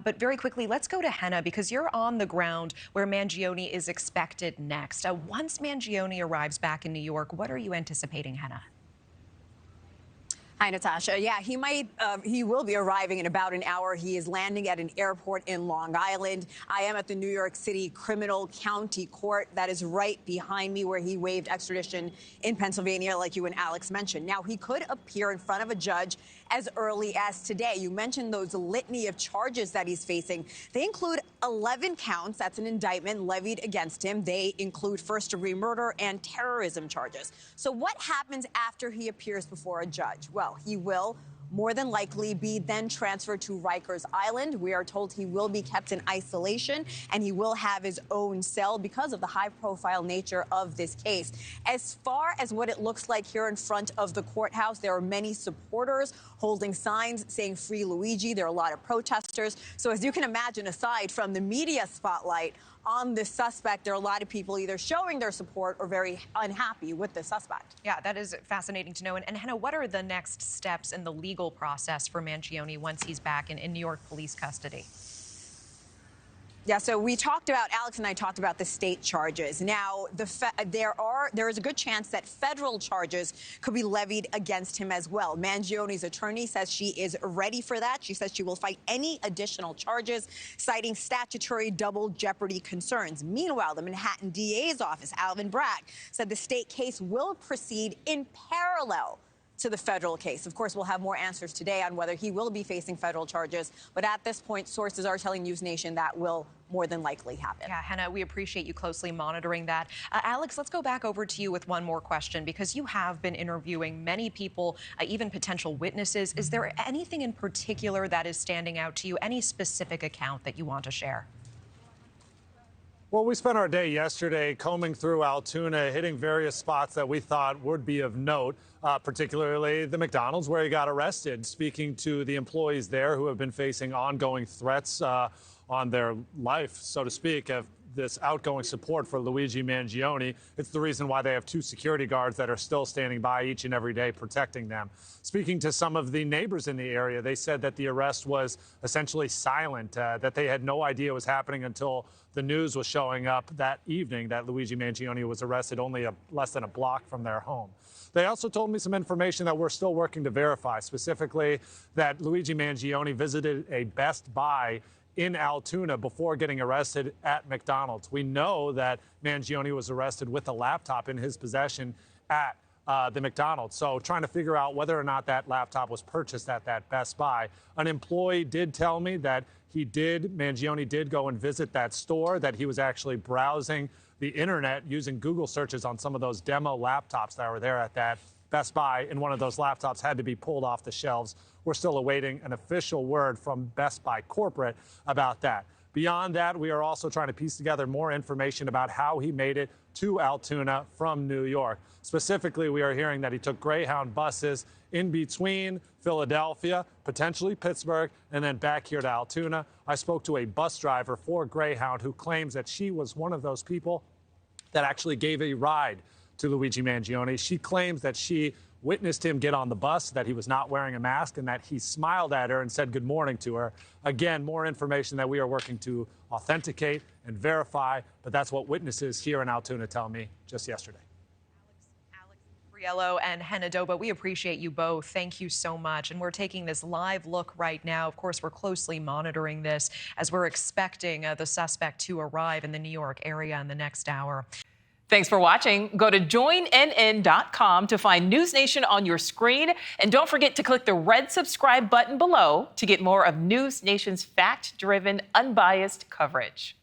But very quickly, let's go to Henna, because you're on the ground where Mangione is expected next. Once Mangione arrives back in New York, what are you anticipating, Henna? Hi, Natasha. Yeah, he will be arriving in about an hour. He is landing at an airport in Long Island. I am at the New York City Criminal County Court. That is right behind me, where he waived extradition in Pennsylvania, like you and Alex mentioned. Now, he could appear in front of a judge as early as today. You mentioned those litany of charges that he's facing. They include 11 counts. That's an indictment levied against him. They include first-degree murder and terrorism charges. So what happens after he appears before a judge? Well, he will more than likely be then transferred to Rikers Island. We are told he will be kept in isolation, and he will have his own cell because of the high-profile nature of this case. As far as what it looks like here in front of the courthouse, there are many supporters holding signs saying "Free Luigi." There are a lot of protesters. So as you can imagine, aside from the media spotlight on this suspect, there are a lot of people either showing their support or very unhappy with the suspect. Yeah, that is fascinating to know. And Henna, what are the next steps in the legal process for Mangione once he's back in New York police custody? Yeah, so Alex and I talked about the state charges. Now, there is a good chance that federal charges could be levied against him as well. Mangione's attorney says she is ready for that. She says she will fight any additional charges, citing statutory double jeopardy concerns. Meanwhile, the Manhattan DA's office, Alvin Bragg, said the state case will proceed in parallel to the federal case. Of course, we'll have more answers today on whether he will be facing federal charges. But at this point, sources are telling NewsNation that will more than likely happen. Yeah, Henna, we appreciate you closely monitoring that. Alex, let's go back over to you with one more question, because you have been interviewing many people, even potential witnesses. Is there anything in particular that is standing out to you? Any specific account that you want to share? Well, we spent our day yesterday combing through Altoona, hitting various spots that we thought would be of note, particularly the McDonald's where he got arrested, speaking to the employees there who have been facing ongoing threats on their life, so to speak, of this outgoing support for Luigi Mangione. It's the reason why they have 2 security guards that are still standing by each and every day protecting them. Speaking to some of the neighbors in the area, they said that the arrest was essentially silent, that they had no idea it was happening until the news was showing up that evening that Luigi Mangione was arrested only less than a block from their home. They also told me some information that we're still working to verify, specifically that Luigi Mangione visited a Best Buy in Altoona before getting arrested at McDonald's. We know that Mangione was arrested with a laptop in his possession at the McDonald's. So trying to figure out whether or not that laptop was purchased at that Best Buy. An employee did tell me that Mangione did go and visit that store, that he was actually browsing the internet using Google searches on some of those demo laptops that were there at that Best Buy, and one of those laptops had to be pulled off the shelves. We're still awaiting an official word from Best Buy corporate about that. Beyond that, we are also trying to piece together more information about how he made it to Altoona from New York. Specifically, we are hearing that he took Greyhound buses in between Philadelphia, potentially Pittsburgh, and then back here to Altoona. I spoke to a bus driver for Greyhound who claims that she was one of those people that actually gave a ride to Luigi Mangione. She claims that she witnessed him get on the bus, that he was not wearing a mask, and that he smiled at her and said good morning to her. Again, more information that we are working to authenticate and verify, but that's what witnesses here in Altoona tell me just yesterday. Alex Briello and Henna Doba, we appreciate you both. Thank you so much. And we're taking this live look right now. Of course, we're closely monitoring this as we're expecting the suspect to arrive in the New York area in the next hour. Thanks for watching. Go to joinnn.com to find NewsNation on your screen. And don't forget to click the red subscribe button below to get more of NewsNation's fact-driven, unbiased coverage.